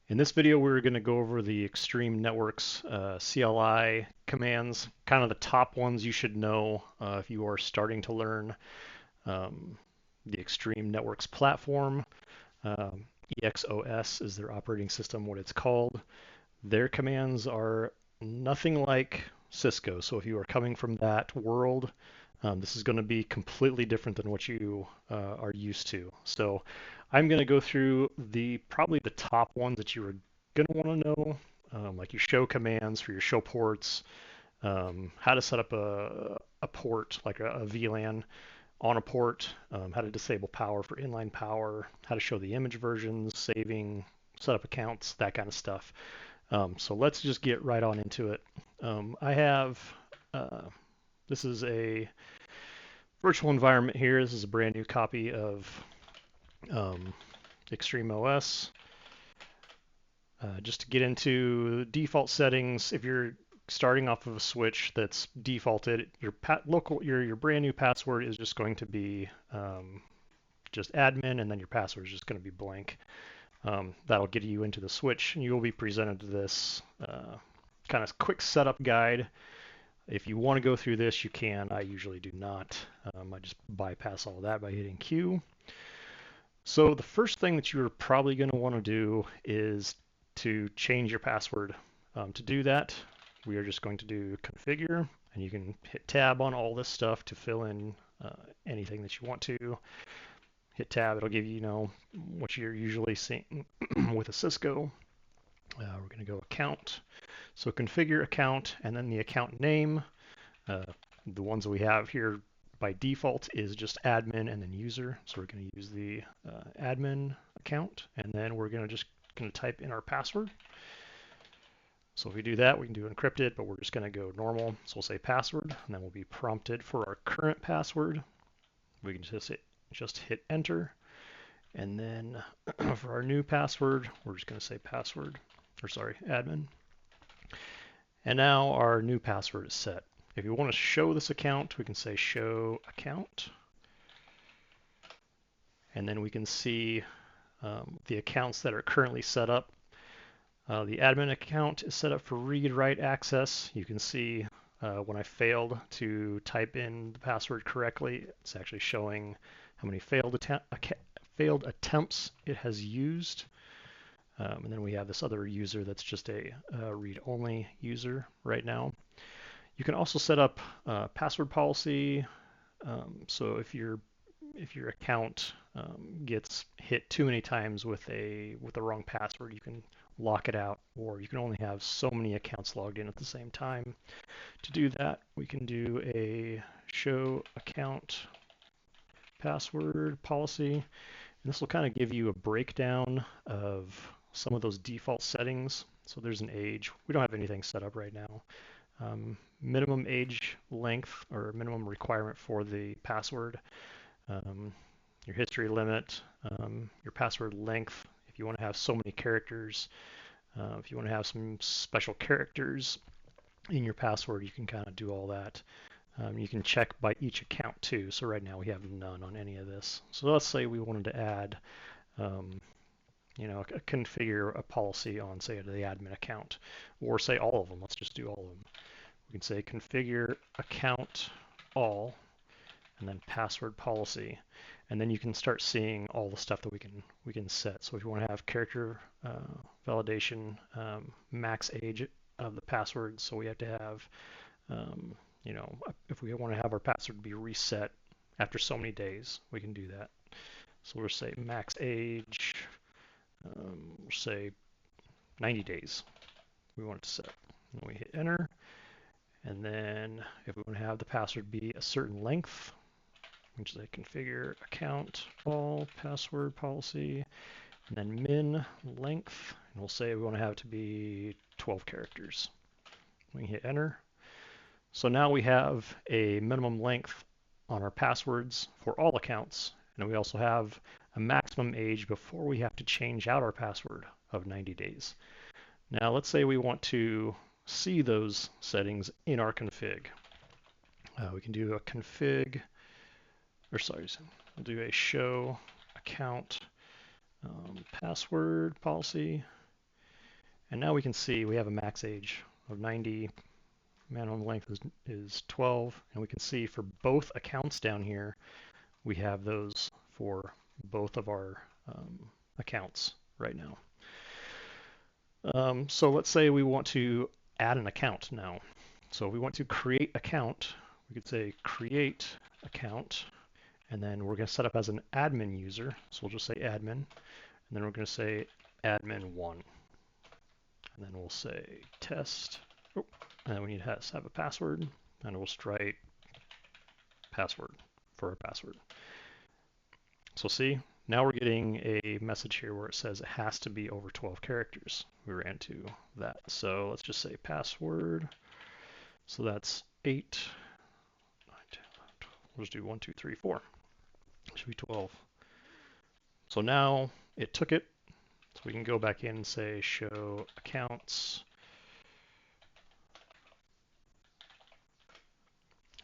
In this video, we're going to go over the Extreme Networks CLI commands, kind of the top ones you should know if you are starting to learn um, the Extreme Networks platform. EXOS is their operating system, what it's called. Their commands are nothing like Cisco. So if you are coming from that world, this is going to be completely different than what you are used to. So I'm going to go through probably the top ones that you are going to want to know, like your show commands for your show ports, how to set up a port like a VLAN on a port, how to disable power for inline power, how to show the image versions, saving, set up accounts, that kind of stuff. So let's just get right on into it. I have, this is a virtual environment here. This is a brand new copy of Extreme OS. Just to get into default settings, if you're starting off of a switch that's defaulted, your brand new password is just going to be just admin, and then your password is just going to be blank. That'll get you into the switch, and you will be presented to this kind of quick setup guide. If you want to go through this, you can. I usually do not. I just bypass all that by hitting Q. So the first thing that you're probably going to want to do is to change your password. To do that, we are just going to do configure, and you can hit tab on all this stuff to fill in anything that you want to. Hit tab, it'll give you, what you're usually seeing with a Cisco. We're going to go account. So configure account, and then the account name. The ones that we have here by default is just admin and then user. So we're going to use the admin account, and then we're going to type in our password. So if we do that, we can do encrypted, but we're just going to go normal. So we'll say password, and then we'll be prompted for our current password. We can just hit enter. And then for our new password, we're just going to say admin. And now our new password is set. If you want to show this account, we can say show account. And then we can see the accounts that are currently set up. The admin account is set up for read-write access. You can see when I failed to type in the password correctly, it's actually showing how many failed attempts it has used. And then we have this other user that's just a read-only user right now. You can also set up password policy. So if your account gets hit too many times with the wrong password, you can lock it out, or you can only have so many accounts logged in at the same time. To do that, we can do a show account password policy. And this will kind of give you a breakdown of some of those default settings. So there's an age. We don't have anything set up right now. Minimum age length or minimum requirement for the password. Your history limit, your password length. If you want to have so many characters, if you want to have some special characters in your password, you can kind of do all that. You can check by each account too. So right now we have none on any of this. So let's say we wanted to add, configure a policy on, say, the admin account, or say all of them. Let's just do all of them. We can say configure account all, and then password policy. And then you can start seeing all the stuff that we can set. So if you want to have character validation, max age of the password, so we have to have, if we want to have our password be reset after so many days, we can do that. So we'll say max age, we'll say 90 days. We want it to set. And we hit enter. And then if we want to have the password be a certain length, we can say configure account all password policy, and then min length, and we'll say we want to have it to be 12 characters. We can hit enter. So now we have a minimum length on our passwords for all accounts, and we also have a maximum age before we have to change out our password of 90 days. Now let's say we want to see those settings in our config. We can do a config, we'll do a show account password policy, And now we can see we have a max age of 90, minimum length is 12, and we can see for both accounts down here, we have those for both of our accounts right now. So let's say we want to add an account now. So if we want to create account, we could say create account, and then we're going to set up as an admin user. So we'll just say admin, and then we're going to say admin1. And then we'll say test. Oh, and then we need to have a password, and we'll just write password for our password. So see, now we're getting a message here where it says it has to be over 12 characters. We ran to that. So let's just say password. So that's 8, 9, 10, 11, 12. We'll just do 1, 2, 3, 4. It should be 12. So now it took it. So we can go back in and say show accounts.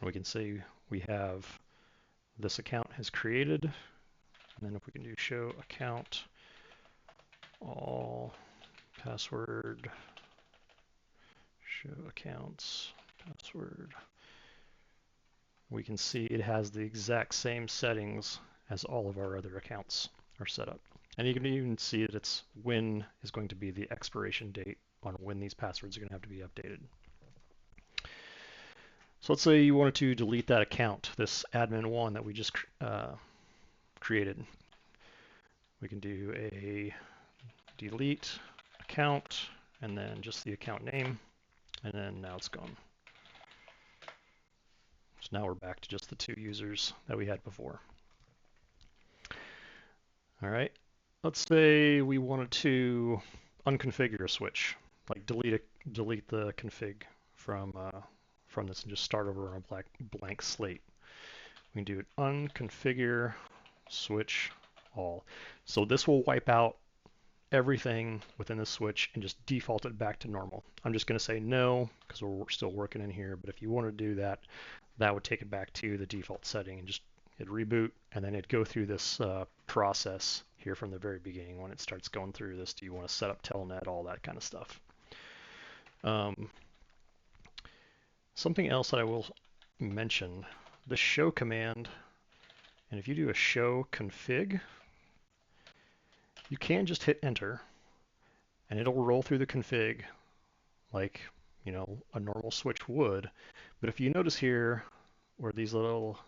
We can say we have this account has created. And then if we can do show account all password, show accounts, password, we can see it has the exact same settings as all of our other accounts are set up. And you can even see that it's when is going to be the expiration date on when these passwords are going to have to be updated. So let's say you wanted to delete that account, this admin1 that we just created. We can do a delete account and then just the account name, and then now it's gone. So now we're back to just the 2 users that we had before. All right, let's say we wanted to unconfigure a switch, like delete the config from this and just start over on a blank slate. We can do it unconfigure switch all. So this will wipe out everything within the switch and just default it back to normal. I'm just going to say no because we're still working in here, but if you want to do that, that would take it back to the default setting and just hit reboot, and then it'd go through this process here from the very beginning when it starts going through this. Do you want to set up telnet, all that kind of stuff. Something else that I will mention, the show command, and if you do a show config, you can just hit enter and it'll roll through the config like, you know, a normal switch would. But if you notice here where these little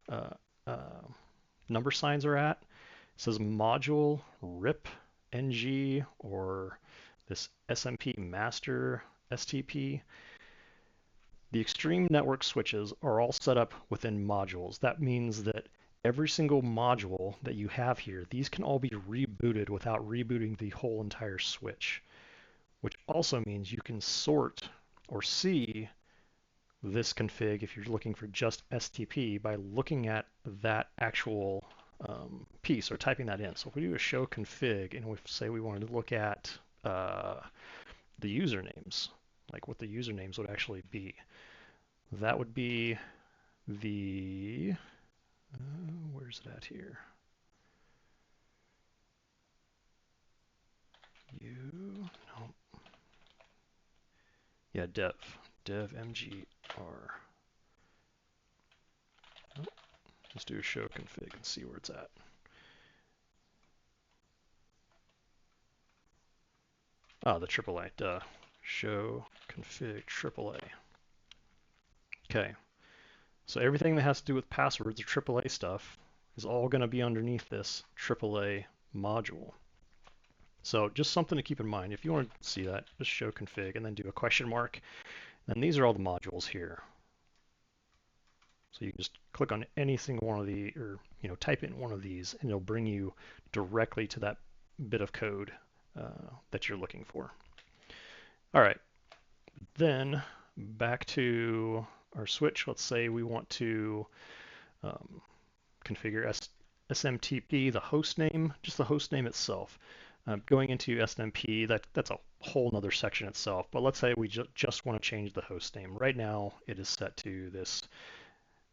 number signs are at, it says module rip ng or this SMP master STP. The extreme network switches are all set up within modules. That means that every single module that you have here, these can all be rebooted without rebooting the whole entire switch, which also means you can sort or see this config if you're looking for just STP by looking at that actual piece or typing that in. So if we do a show config and we say we wanted to look at the usernames, like what the usernames would actually be, that would be the, where's it at here? No. Yeah, dev mgr. Oh, let's do a show config and see where it's at. Ah, the AAA, duh. Show config AAA. Okay, so everything that has to do with passwords or AAA stuff is all going to be underneath this AAA module. So just something to keep in mind. If you want to see that, just show config and then do a question mark. And these are all the modules here. So you can just click on any single one of the, or type in one of these, and it'll bring you directly to that bit of code that you're looking for. All right, then back to our switch. Let's say we want to configure SMTP, the host name, just the host name itself. Going into SNMP, that's a whole nother section itself, but let's say we just want to change the host name. Right now it is set to this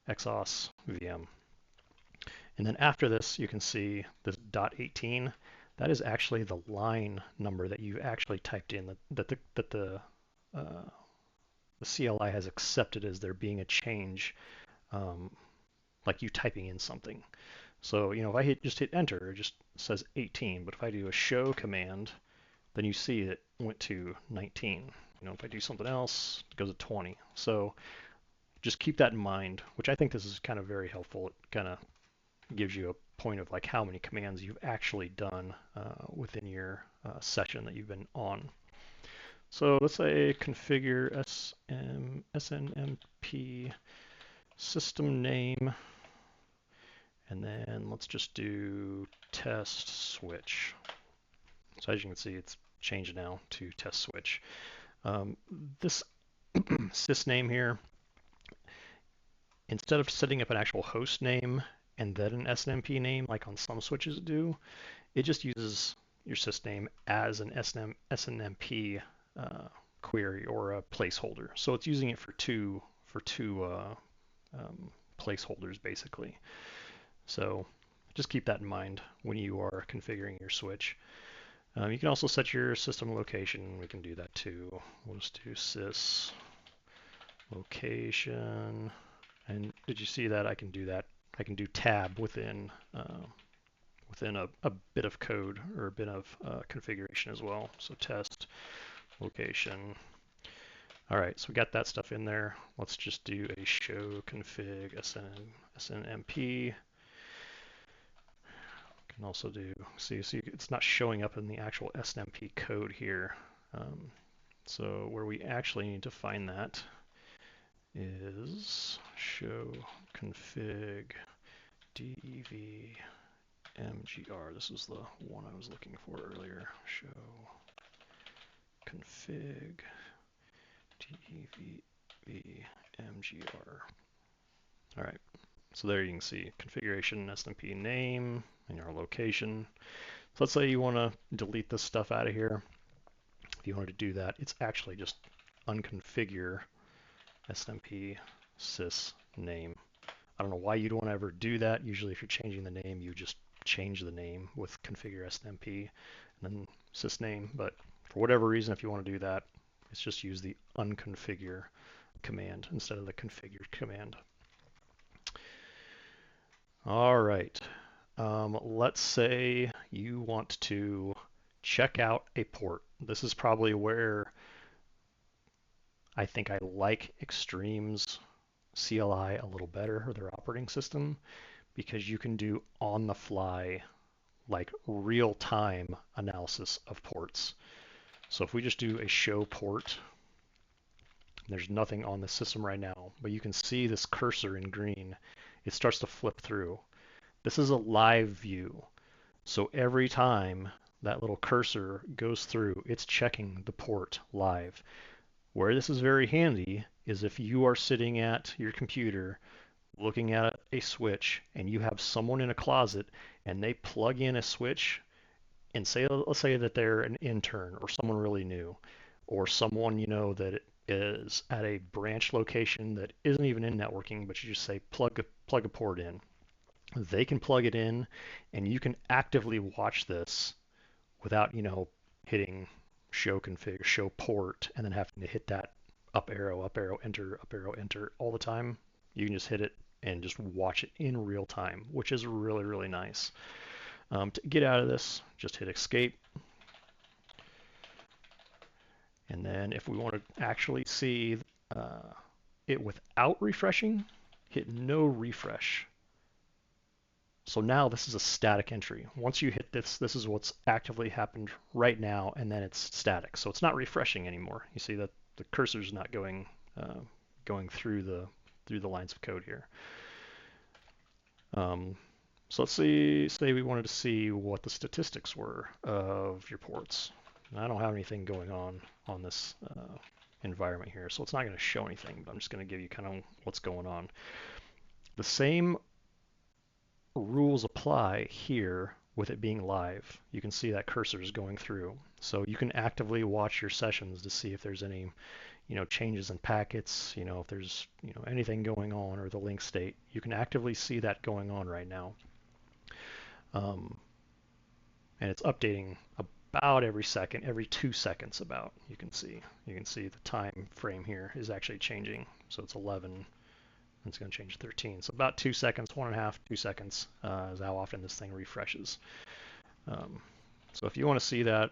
EXOS VM. And then after this, you can see this .18. that is actually the line number that you actually typed in, uh, the CLI has accepted as there being a change, um, like you typing in something. So, if I just hit enter, it just says 18. But if I do a show command, then you see it went to 19. If I do something else, it goes to 20. So just keep that in mind, which I think this is kind of very helpful. It kind of gives you a point of like how many commands you've actually done within your session that you've been on. So let's say configure SNMP system name, and then let's just do test switch. So as you can see, it's changed now to test switch. This sys name here, instead of setting up an actual host name and then an SNMP name like on some switches do, it just uses your sys name as an SNMP query or a placeholder. So it's using it for two placeholders basically. So just keep that in mind when you are configuring your switch. You can also set your system location. We can do that too. We'll just do sys location. And did you see that? I can do that. I can do tab within a bit of code or a bit of configuration as well. So test location. All right, so we got that stuff in there. Let's just do a show config SNMP. Can also do, see it's not showing up in the actual SNMP code here. So where we actually need to find that is show config dev mgr. This is the one I was looking for earlier. Show config dev mgr. All right. So there you can see configuration, SNMP name, and your location. So let's say you want to delete this stuff out of here. If you wanted to do that, it's actually just unconfigure SNMP sys name. I don't know why you'd want to ever do that. Usually if you're changing the name, you just change the name with configure SNMP and then sys name. But for whatever reason, if you want to do that, it's just use the unconfigure command instead of the configured command. All right, let's say you want to check out a port. This is probably where I think I like Extreme's CLI a little better, or their operating system, because you can do on the fly, like real-time analysis of ports. So if we just do a show port, there's nothing on the system right now, but you can see this cursor in green. It starts to flip through. This is a live view. So every time that little cursor goes through, it's checking the port live. Where this is very handy is if you are sitting at your computer looking at a switch and you have someone in a closet and they plug in a switch and let's say that they're an intern or someone really new or someone that is at a branch location that isn't even in networking, but you just say plug a port in. They can plug it in and you can actively watch this without, hitting show config, show port, and then having to hit that up arrow, enter all the time. You can just hit it and just watch it in real time, which is really, really nice. To get out of this, just hit escape. And then if we want to actually see it without refreshing, hit no refresh. So now this is a static entry. Once you hit this, this is what's actively happened right now, and then it's static. So it's not refreshing anymore. You see that the cursor's not going through the lines of code here. So let's say we wanted to see what the statistics were of your ports. And I don't have anything going on this environment here, so it's not going to show anything, but I'm just going to give you kind of what's going on. The same rules apply here with it being live. You can see that cursor is going through. So you can actively watch your sessions to see if there's any changes in packets, if there's anything going on, or the link state. You can actively see that going on right now. And and it's updating about every second, every 2 seconds about. You can see the time frame here is actually changing. So it's 11, and it's going to change to 13. So about 2 seconds, 1.5, 2 seconds is how often this thing refreshes. So if you want to see that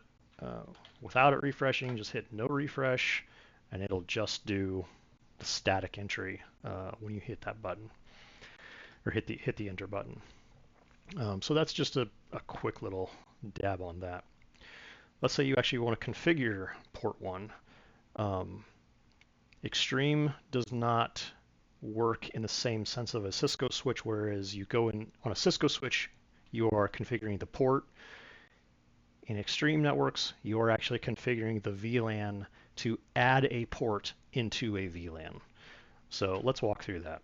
without it refreshing, just hit no refresh, and it'll just do the static entry when you hit that button, or hit the enter button. So that's just a quick little dab on that. Let's say you actually want to configure port 1. Extreme does not work in the same sense of a Cisco switch, whereas you go in on a Cisco switch, you are configuring the port. In Extreme networks, you are actually configuring the VLAN to add a port into a VLAN. So let's walk through that.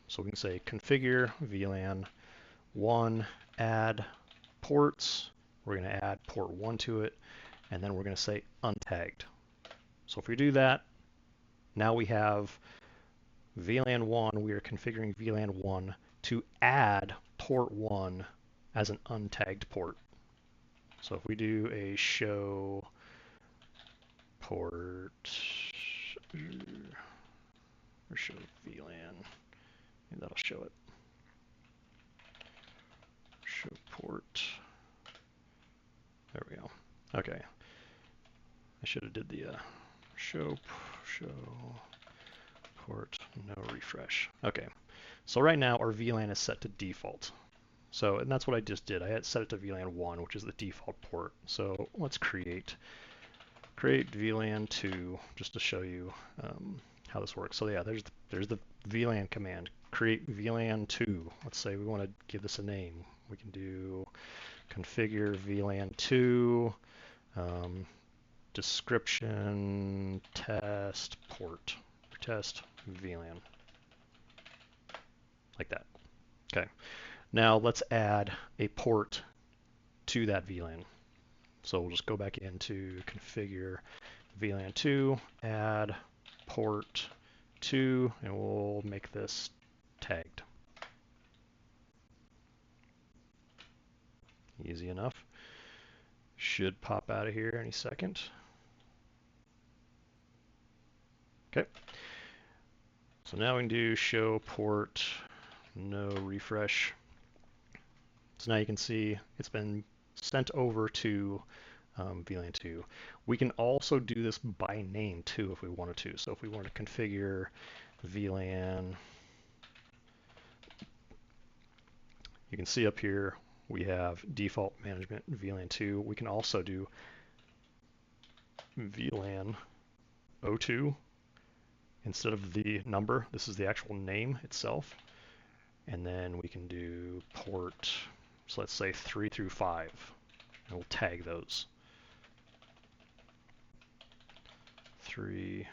So we can say configure VLAN 1, add ports. We're going to add port 1 to it, and then we're going to say untagged. So if we do that, now we have VLAN 1, we are configuring VLAN 1 to add port 1 as an untagged port. So if we do a show port, or show VLAN, maybe that'll show it. Show port. There we go. Okay. I should have did the show port, no refresh. Okay. So right now our VLAN is set to default. So, and that's what I just did. I had set it to VLAN 1, which is the default port. So let's create VLAN 2 just to show you how this works. So yeah, there's the VLAN command. Create VLAN 2. Let's say we want to give this a name. We can do configure VLAN 2, description, test, port, test, VLAN. Like that. Okay. Now let's add a port to that VLAN. So we'll just go back into configure VLAN 2, add port 2, and we'll make this tagged. Easy enough. Should pop out of here any second. Okay. So now we can do show port, no refresh. So now you can see it's been sent over to VLAN 2. We can also do this by name too if we wanted to. So if we want to configure VLAN, you can see up here we have default management VLAN 2. We can also do VLAN 02 instead of the number. This is the actual name itself. And then we can do port, so let's say 3 through 5, and we'll tag those. 3,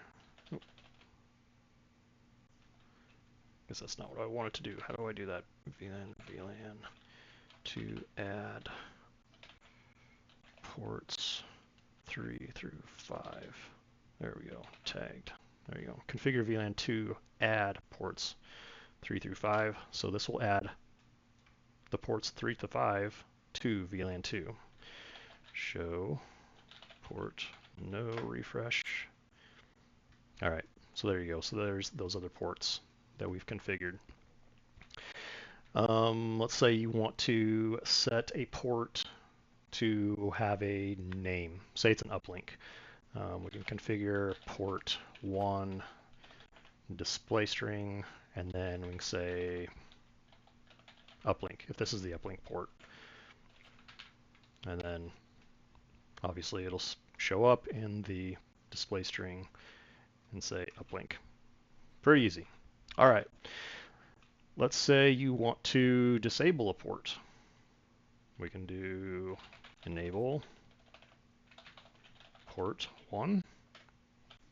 oh, guess that's not what I wanted to do. How do I do that? VLAN to add ports 3 through 5. There we go, tagged. There you go. Configure VLAN to add ports 3 through 5. So this will add the ports 3 to 5 to VLAN 2. Show port no refresh. All right, so there you go. So there's those other ports that we've configured. Let's say you want to set a port to have a name. Say it's an uplink. We can configure port 1 display string, and then we can say uplink if this is the uplink port. And then obviously it'll show up in the display string and say uplink. Pretty easy. All right. Let's say you want to disable a port. We can do enable port 1.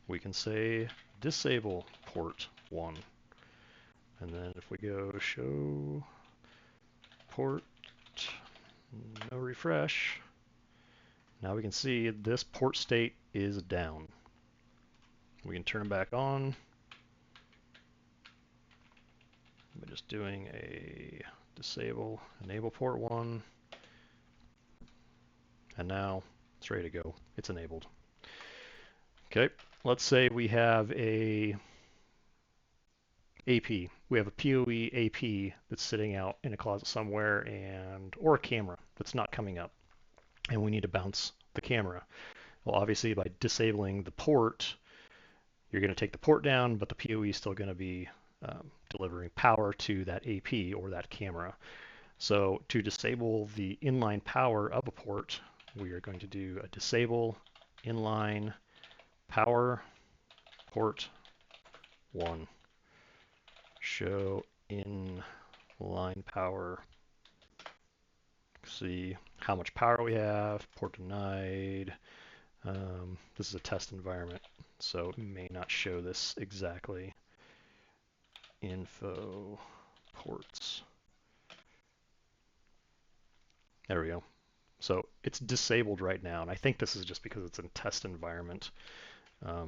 We can say disable port 1. And then if we go show port no refresh, now we can see this port state is down. We can turn it back on by just doing a disable enable port 1, And now it's ready to go. It's enabled. Okay, let's say we have a AP. We have a PoE AP that's sitting out in a closet somewhere, or a camera that's not coming up, and we need to bounce the camera. Well, obviously by disabling the port, you're going to take the port down, but the PoE is still going to be delivering power to that AP or that camera. So to disable the inline power of a port, we are going to do a disable inline power port 1. Show inline power. See how much power we have. Port denied. This is a test environment, so it may not show this exactly. Info ports. There we go. So it's disabled right now, and I think this is just because it's in test environment. So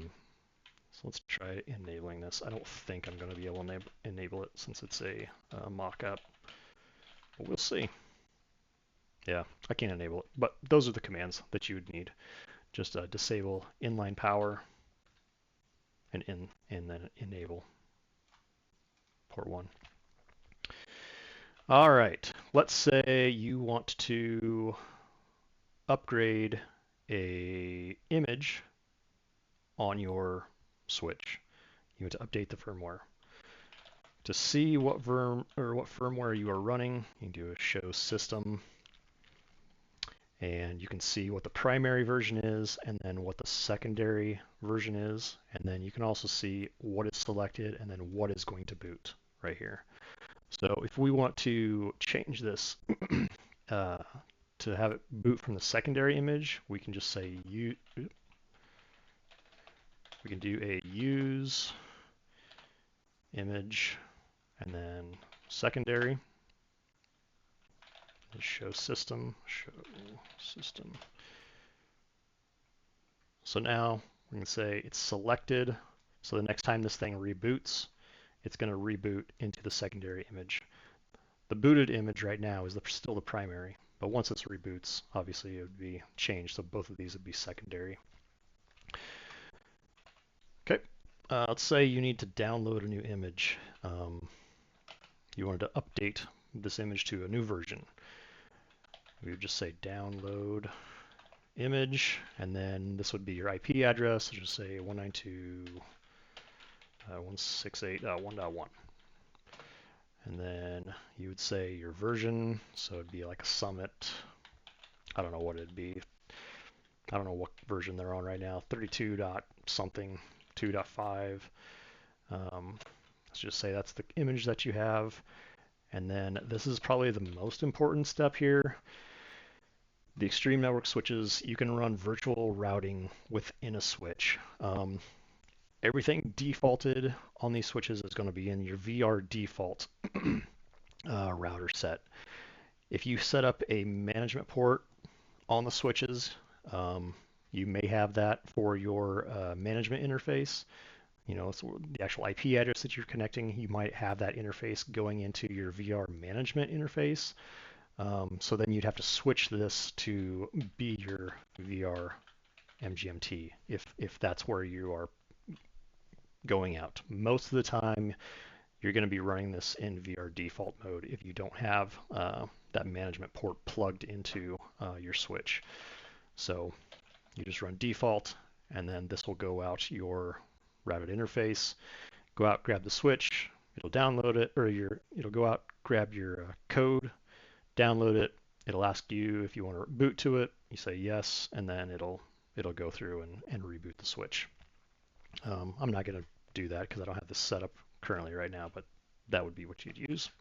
let's try enabling this. I don't think I'm going to be able to enable it since it's a mock-up, but we'll see. Yeah, I can't enable it, but those are the commands that you would need. Just disable inline power and then enable port 1. All right, let's say you want to upgrade a image on your switch. You want to update the firmware. To see what firmware you are running, you can do a show system, and you can see what the primary version is and then what the secondary version is, and then you can also see what is selected and then what is going to boot right here. So if we want to change this to have it boot from the secondary image, we can just say we can do a use image and then secondary. Show system. So now we can say it's selected. So the next time this thing reboots, it's going to reboot into the secondary image. The booted image right now is still the primary, but once this reboots, obviously it would be changed. So both of these would be secondary. Okay, let's say you need to download a new image. You wanted to update this image to a new version. We would just say download image, and then this would be your IP address. So just say 192.168.1.1. And then you would say your version, so it'd be like a Summit. I don't know what it'd be. I don't know what version they're on right now. 32 dot something, 2.5. Let's just say that's the image that you have. And then this is probably the most important step here. The extreme network switches, you can run virtual routing within a switch. Everything defaulted on these switches is going to be in your VR default router set. If you set up a management port on the switches, you may have that for your management interface. You know, so the actual IP address that you're connecting, you might have that interface going into your VR management interface. So then you'd have to switch this to be your VR MGMT if that's where you are going out. Most of the time, you're going to be running this in VR default mode if you don't have that management port plugged into your switch. So you just run default, and then this will go out your routed interface. Go out, grab the switch. It'll download it, or it'll go out, grab your code, download it. It'll ask you if you want to boot to it. You say yes, and then it'll go through and reboot the switch. I'm not going to do that because I don't have this set up currently right now, but that would be what you'd use.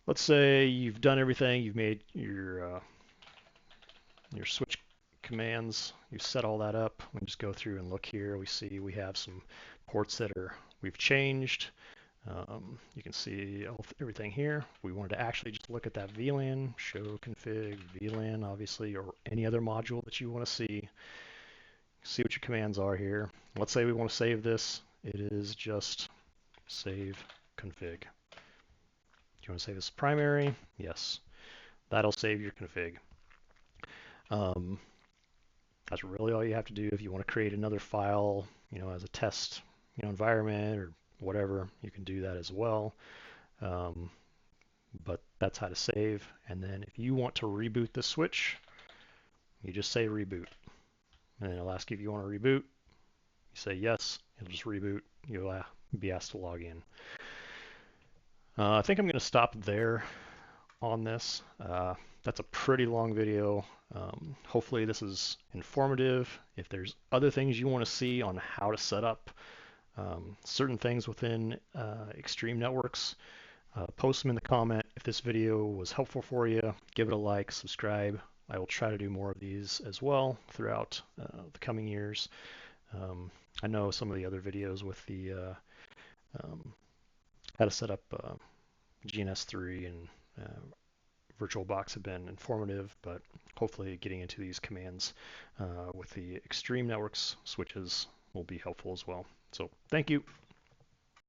Let's say you've done everything. You've made your switch commands. You set all that up. We just go through and look here. We see we have some ports that we've changed. You can see everything here. We wanted to actually just look at that VLAN, show config VLAN, obviously, or any other module that you want to see. See what your commands are here. Let's say we want to save this. It is just save config. Do you want to save this primary? Yes. That'll save your config. Um, that's really all you have to do. If you want to create another file, as a test, environment or whatever, you can do that as well. Um, but that's how to save. And then if you want to reboot the switch, you just say reboot. And then it'll ask you if you want to reboot. You say yes, it'll just reboot. You'll be asked to log in. I think I'm going to stop there on this. That's a pretty long video. Hopefully this is informative. If there's other things you want to see on how to set up certain things within Extreme Networks, post them in the comment. If this video was helpful for you, give it a like, subscribe. I will try to do more of these as well throughout the coming years. I know some of the other videos with the how to set up GNS3 and VirtualBox have been informative, but hopefully getting into these commands with the Extreme Networks switches will be helpful as well. So thank you.